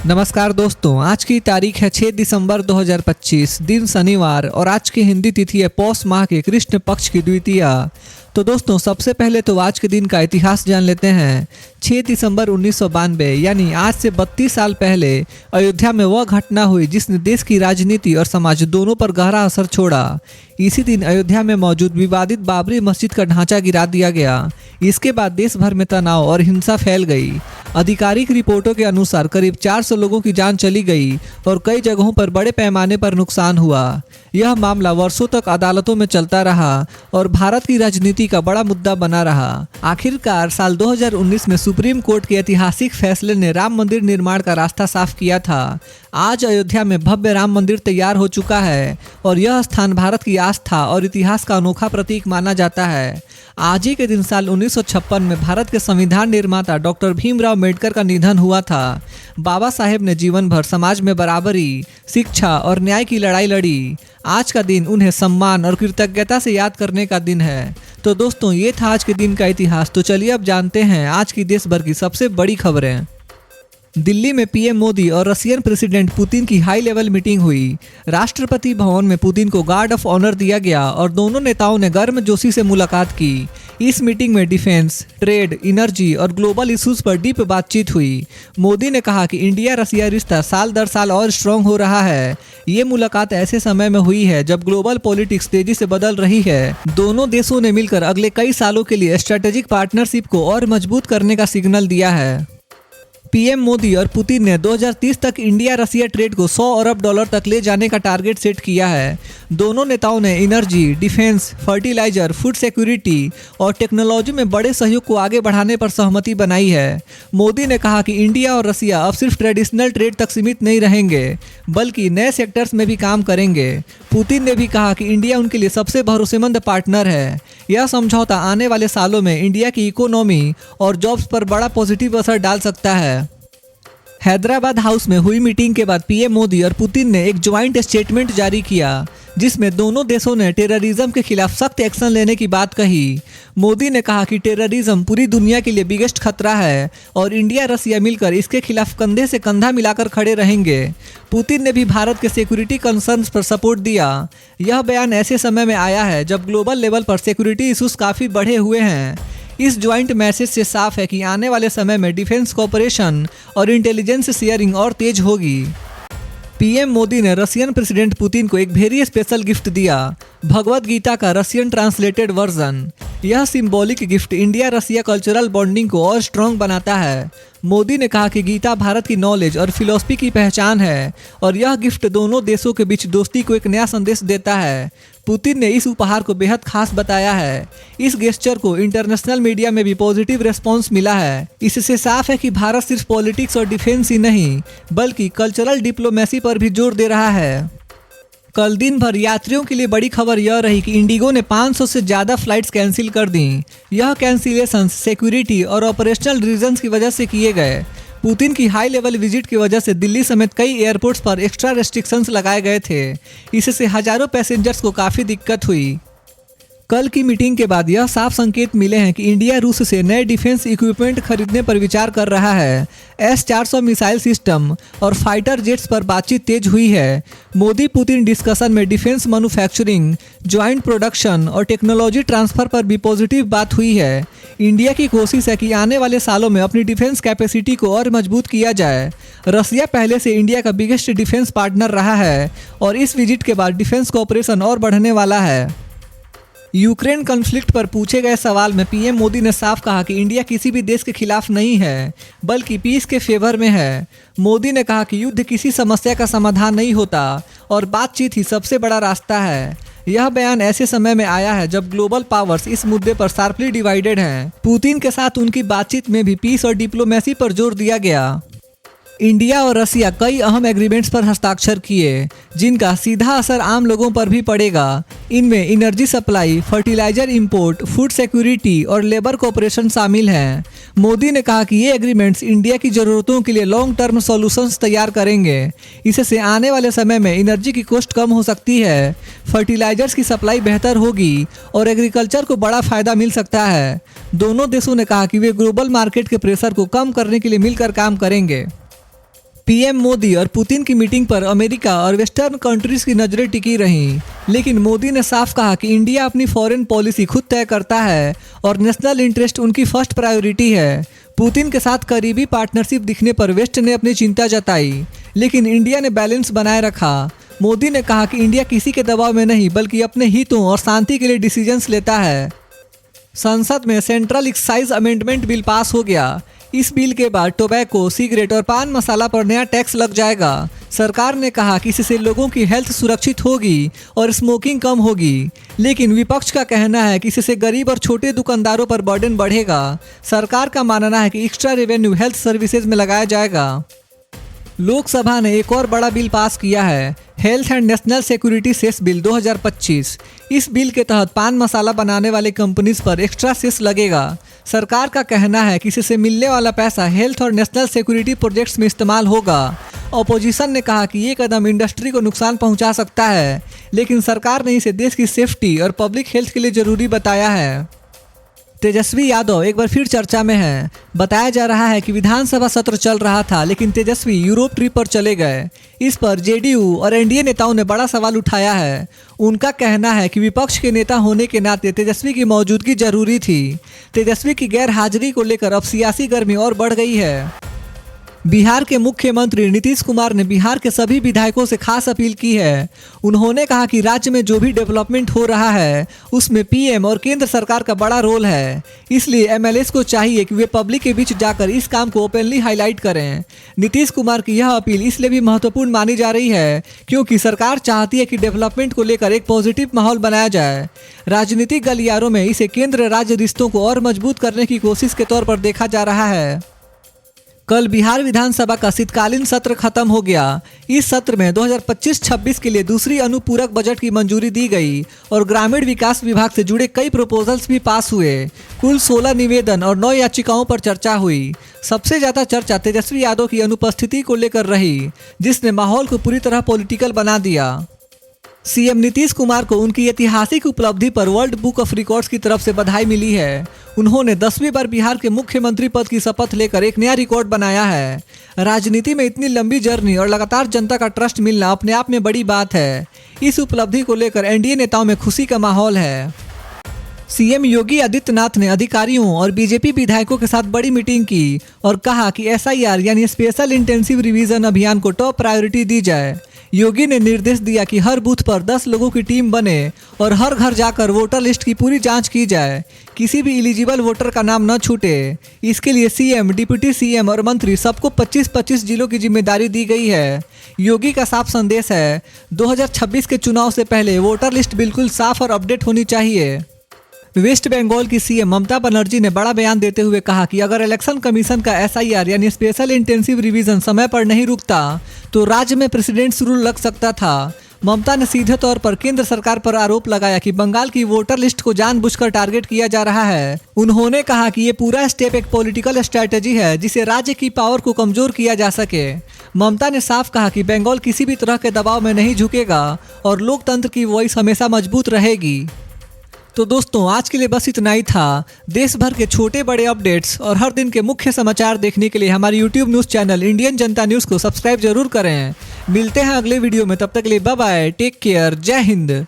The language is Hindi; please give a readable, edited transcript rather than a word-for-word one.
नमस्कार दोस्तों, आज की तारीख है 6 दिसंबर 2025, दिन शनिवार और आज की हिंदी तिथि है पौष माह के कृष्ण पक्ष की द्वितीया। तो दोस्तों, सबसे पहले तो आज के दिन का इतिहास जान लेते हैं। 6 दिसंबर 1992 यानी आज से 32 साल पहले अयोध्या में वह घटना हुई जिसने देश की राजनीति और समाज दोनों पर गहरा असर छोड़ा। इसी दिन अयोध्या में मौजूद विवादित बाबरी मस्जिद का ढांचा गिरा दिया गया। इसके बाद देश भर में तनाव और हिंसा फैल गई। आधिकारिक रिपोर्टों के अनुसार करीब 400 लोगों की जान चली गई और कई जगहों पर बड़े पैमाने पर नुकसान हुआ। यह मामला वर्षों तक अदालतों में चलता रहा और भारत की राजनीति का बड़ा मुद्दा बना रहा। आखिरकार साल 2019 में सुप्रीम कोर्ट के ऐतिहासिक फैसले ने राम मंदिर निर्माण का रास्ता साफ किया था। आज अयोध्या में भव्य राम मंदिर तैयार हो चुका है और यह स्थान भारत की आस्था और इतिहास का अनोखा प्रतीक माना जाता है। आज ही के दिन साल 1956 में भारत के संविधान निर्माता डॉक्टर भीमराव अम्बेडकर का निधन हुआ था। बाबा साहेब ने जीवन भर समाज में बराबरी, शिक्षा और न्याय की लड़ाई लड़ी। आज का दिन उन्हें सम्मान और कृतज्ञता से याद करने का दिन है। तो दोस्तों, ये था आज के दिन का इतिहास। तो चलिए अब जानते हैं आज की देश भर की सबसे बड़ी खबरें। दिल्ली में पीएम मोदी और रशियन प्रेसिडेंट पुतिन की हाई लेवल मीटिंग हुई। राष्ट्रपति भवन में पुतिन को गार्ड ऑफ ऑनर दिया गया और दोनों नेताओं ने गर्मजोशी से मुलाकात की। इस मीटिंग में डिफेंस, ट्रेड, एनर्जी और ग्लोबल इश्यूज पर डीप बातचीत हुई। मोदी ने कहा कि इंडिया रशिया रिश्ता साल दर साल और स्ट्रांग हो रहा है। ये मुलाकात ऐसे समय में हुई है जब ग्लोबल पॉलिटिक्स तेजी से बदल रही है। दोनों देशों ने मिलकर अगले कई सालों के लिए स्ट्रेटेजिक पार्टनरशिप को और मजबूत करने का सिग्नल दिया है। पीएम मोदी और पुतिन ने 2030 तक इंडिया रशिया ट्रेड को $100 अरब तक ले जाने का टारगेट सेट किया है। दोनों नेताओं ने energy, defence, fertiliser, food security और टेक्नोलॉजी में बड़े सहयोग को आगे बढ़ाने पर सहमति बनाई है। मोदी ने कहा कि इंडिया और रशिया अब सिर्फ ट्रेडिशनल ट्रेड तक सीमित नहीं रहेंगे बल्कि नए सेक्टर्स में भी काम करेंगे। पुतिन ने भी कहा कि इंडिया उनके लिए सबसे भरोसेमंद पार्टनर है। यह समझौता आने वाले सालों में इंडिया की इकोनॉमी और जॉब्स पर बड़ा पॉजिटिव असर डाल सकता है। हैदराबाद हाउस में हुई मीटिंग के बाद पीएम मोदी और पुतिन ने एक ज्वाइंट स्टेटमेंट जारी किया जिसमें दोनों देशों ने टेररिज्म के खिलाफ सख्त एक्शन लेने की बात कही। मोदी ने कहा कि टेररिज्म पूरी दुनिया के लिए बिगेस्ट खतरा है और इंडिया रशिया मिलकर इसके खिलाफ कंधे से कंधा मिलाकर खड़े रहेंगे। पुतिन ने भी भारत के सिक्योरिटी कंसर्न्स पर सपोर्ट दिया। यह बयान ऐसे समय में आया है जब ग्लोबल लेवल पर सिक्योरिटी इशूज काफ़ी बढ़े हुए हैं। इस ज्वाइंट मैसेज से साफ है कि आने वाले समय में डिफेंस कोऑपरेशन और इंटेलिजेंस शेयरिंग और तेज होगी। पीएम मोदी ने रशियन प्रेसिडेंट पुतिन को एक वेरी स्पेशल गिफ्ट दिया, भगवद गीता का रशियन ट्रांसलेटेड वर्जन। यह symbolic gift India Russia cultural bonding को और स्ट्रॉन्ग बनाता है। मोदी ने कहा कि गीता भारत की नॉलेज और फिलॉसफी की पहचान है और यह गिफ्ट दोनों देशों के बीच दोस्ती को एक नया संदेश देता है। पुतिन ने इस उपहार को बेहद खास बताया है। इस गेस्चर को इंटरनेशनल मीडिया में भी पॉजिटिव रिस्पांस मिला है। इससे साफ है कि भारत सिर्फ पॉलिटिक्स और डिफेंस ही नहीं बल्कि कल्चरल डिप्लोमेसी पर भी जोर दे रहा है। कल दिन भर यात्रियों के लिए बड़ी खबर यह रही कि इंडिगो ने 500 से ज़्यादा फ्लाइट्स कैंसिल कर दी। यह कैंसिलेशन सिक्योरिटी और ऑपरेशनल रीजंस की वजह से किए गए। पुतिन की हाई लेवल विजिट की वजह से दिल्ली समेत कई एयरपोर्ट्स पर एक्स्ट्रा रेस्ट्रिक्शंस लगाए गए थे। इससे हजारों पैसेंजर्स को काफ़ी दिक्कत हुई। कल की मीटिंग के बाद यह साफ संकेत मिले हैं कि इंडिया रूस से नए डिफेंस इक्विपमेंट खरीदने पर विचार कर रहा है। S-400 मिसाइल सिस्टम और फाइटर जेट्स पर बातचीत तेज हुई है। मोदी पुतिन डिस्कशन में डिफेंस मैन्युफैक्चरिंग, ज्वाइंट प्रोडक्शन और टेक्नोलॉजी ट्रांसफर पर भी पॉजिटिव बात हुई है। इंडिया की कोशिश है कि आने वाले सालों में अपनी डिफेंस कैपेसिटी को और मजबूत किया जाए। रसिया पहले से इंडिया का बिगेस्ट डिफेंस पार्टनर रहा है और इस विजिट के बाद डिफेंस कोऑपरेशन और बढ़ने वाला है। यूक्रेन कॉन्फ्लिक्ट पर पूछे गए सवाल में पीएम मोदी ने साफ कहा कि इंडिया किसी भी देश के खिलाफ नहीं है बल्कि पीस के फेवर में है। मोदी ने कहा कि युद्ध किसी समस्या का समाधान नहीं होता और बातचीत ही सबसे बड़ा रास्ता है। यह बयान ऐसे समय में आया है जब ग्लोबल पावर्स इस मुद्दे पर शार्पली डिवाइडेड हैं। पुतिन के साथ उनकी बातचीत में भी पीस और डिप्लोमेसी पर जोर दिया गया। इंडिया और रसिया कई अहम एग्रीमेंट्स पर हस्ताक्षर किए जिनका सीधा असर आम लोगों पर भी पड़ेगा। इनमें energy supply, fertiliser import, food security और लेबर कोऑपरेशन शामिल हैं। मोदी ने कहा कि ये एग्रीमेंट्स इंडिया की ज़रूरतों के लिए लॉन्ग टर्म सॉल्यूशंस तैयार करेंगे। इससे आने वाले समय में एनर्जी की कॉस्ट कम हो सकती है, फर्टिलाइजर्स की सप्लाई बेहतर होगी और एग्रीकल्चर को बड़ा फायदा मिल सकता है। दोनों देशों ने कहा कि वे ग्लोबल मार्केट के प्रेशर को कम करने के लिए मिलकर काम करेंगे। पीएम मोदी और पुतिन की मीटिंग पर अमेरिका और वेस्टर्न कंट्रीज की नजरें टिकी रहीं, लेकिन मोदी ने साफ कहा कि इंडिया अपनी फॉरेन पॉलिसी खुद तय करता है और नेशनल इंटरेस्ट उनकी फर्स्ट प्रायोरिटी है। पुतिन के साथ करीबी पार्टनरशिप दिखने पर वेस्ट ने अपनी चिंता जताई, लेकिन इंडिया ने बैलेंस बनाए रखा। मोदी ने कहा कि इंडिया किसी के दबाव में नहीं बल्कि अपने हितों और शांति के लिए डिसीजंस लेता है। संसद में central excise amendment bill pass हो गया। इस बिल के बाद टोबैको, सिगरेट और पान मसाला पर नया टैक्स लग जाएगा। सरकार ने कहा कि इससे लोगों की हेल्थ सुरक्षित होगी और स्मोकिंग कम होगी, लेकिन विपक्ष का कहना है कि इससे गरीब और छोटे दुकानदारों पर बर्डन बढ़ेगा। सरकार का मानना है कि एक्स्ट्रा रेवेन्यू हेल्थ सर्विसेज में लगाया जाएगा। लोकसभा ने एक और बड़ा बिल पास किया है, health and national security cess bill 2025। इस बिल के तहत पान मसाला बनाने वाले कंपनीज पर एक्स्ट्रा सेस लगेगा। सरकार का कहना है कि इससे मिलने वाला पैसा हेल्थ और नेशनल सिक्योरिटी प्रोजेक्ट्स में इस्तेमाल होगा। अपोजिशन ने कहा कि ये कदम इंडस्ट्री को नुकसान पहुंचा सकता है, लेकिन सरकार ने इसे देश की सेफ्टी और पब्लिक हेल्थ के लिए जरूरी बताया है। तेजस्वी यादव एक बार फिर चर्चा में हैं। बताया जा रहा है कि विधानसभा सत्र चल रहा था, लेकिन तेजस्वी यूरोप ट्रिप पर चले गए। इस पर जेडीयू और एनडीए नेताओं ने बड़ा सवाल उठाया है। उनका कहना है कि विपक्ष के नेता होने के नाते तेजस्वी की मौजूदगी जरूरी थी। तेजस्वी की गैर हाजिरी को लेकर अब सियासी गर्मी और बढ़ गई है। बिहार के मुख्यमंत्री नीतीश कुमार ने बिहार के सभी विधायकों से खास अपील की है। उन्होंने कहा कि राज्य में जो भी डेवलपमेंट हो रहा है उसमें पीएम और केंद्र सरकार का बड़ा रोल है, इसलिए एमएलएस को चाहिए कि वे पब्लिक के बीच जाकर इस काम को ओपनली हाईलाइट करें। नीतीश कुमार की यह अपील इसलिए भी महत्वपूर्ण मानी जा रही है क्योंकि सरकार चाहती है कि डेवलपमेंट को लेकर एक पॉजिटिव माहौल बनाया जाए। राजनीतिक गलियारों में इसे केंद्र राज्य रिश्तों को और मजबूत करने की कोशिश के तौर पर देखा जा रहा है। कल बिहार विधानसभा का शीतकालीन सत्र खत्म हो गया। इस सत्र में 2025-26 के लिए दूसरी अनुपूरक बजट की मंजूरी दी गई और ग्रामीण विकास विभाग से जुड़े कई प्रपोजल्स भी पास हुए। कुल 16 निवेदन और 9 याचिकाओं पर चर्चा हुई। सबसे ज़्यादा चर्चा तेजस्वी यादव की अनुपस्थिति को लेकर रही, जिसने माहौल को पूरी तरह पॉलिटिकल बना दिया। सीएम नीतीश कुमार को उनकी ऐतिहासिक उपलब्धि पर वर्ल्ड बुक ऑफ रिकॉर्ड्स की तरफ से बधाई मिली है। उन्होंने 10वीं बार बिहार के मुख्यमंत्री पद की शपथ लेकर एक नया रिकॉर्ड बनाया है। राजनीति में इतनी लंबी जर्नी और लगातार जनता का ट्रस्ट मिलना अपने आप में बड़ी बात है। इस उपलब्धि को लेकर एनडीए नेताओं में खुशी का माहौल है। सीएम योगी आदित्यनाथ ने अधिकारियों और बीजेपी विधायकों के साथ बड़ी मीटिंग की और कहा कि एसआईआर यानी स्पेशल इंटेंसिव रिवीजन अभियान को टॉप प्रायोरिटी दी जाए। योगी ने निर्देश दिया कि हर बूथ पर 10 लोगों की टीम बने और हर घर जाकर वोटर लिस्ट की पूरी जांच की जाए, किसी भी एलिजिबल वोटर का नाम न छूटे। इसके लिए सीएम, डिप्टी सीएम और मंत्री सबको 25-25 जिलों की जिम्मेदारी दी गई है। योगी का साफ संदेश है, 2026 के चुनाव से पहले वोटर लिस्ट बिल्कुल साफ और अपडेट होनी चाहिए। वेस्ट बंगाल की सीएम ममता बनर्जी ने बड़ा बयान देते हुए कहा कि अगर इलेक्शन कमीशन का एसआईआर यानी स्पेशल इंटेंसिव रिवीजन समय पर नहीं रुकता तो राज्य में प्रेसिडेंट्स रूल लग सकता था। ममता ने सीधे तौर पर केंद्र सरकार पर आरोप लगाया कि बंगाल की वोटर लिस्ट को जानबूझकर टारगेट किया जा रहा है। उन्होंने कहा कि ये पूरा स्टेप एक पॉलिटिकल स्ट्रैटेजी है जिसे राज्य की पावर को कमजोर किया जा सके। ममता ने साफ कहा कि बंगाल किसी भी तरह के दबाव में नहीं झुकेगा और लोकतंत्र की वॉइस हमेशा मजबूत रहेगी। तो दोस्तों, आज के लिए बस इतना ही था। देश भर के छोटे बड़े अपडेट्स और हर दिन के मुख्य समाचार देखने के लिए हमारे YouTube न्यूज़ चैनल इंडियन जनता न्यूज़ को सब्सक्राइब जरूर करें। मिलते हैं अगले वीडियो में, तब तक के लिए बाय बाय, टेक केयर, जय हिंद।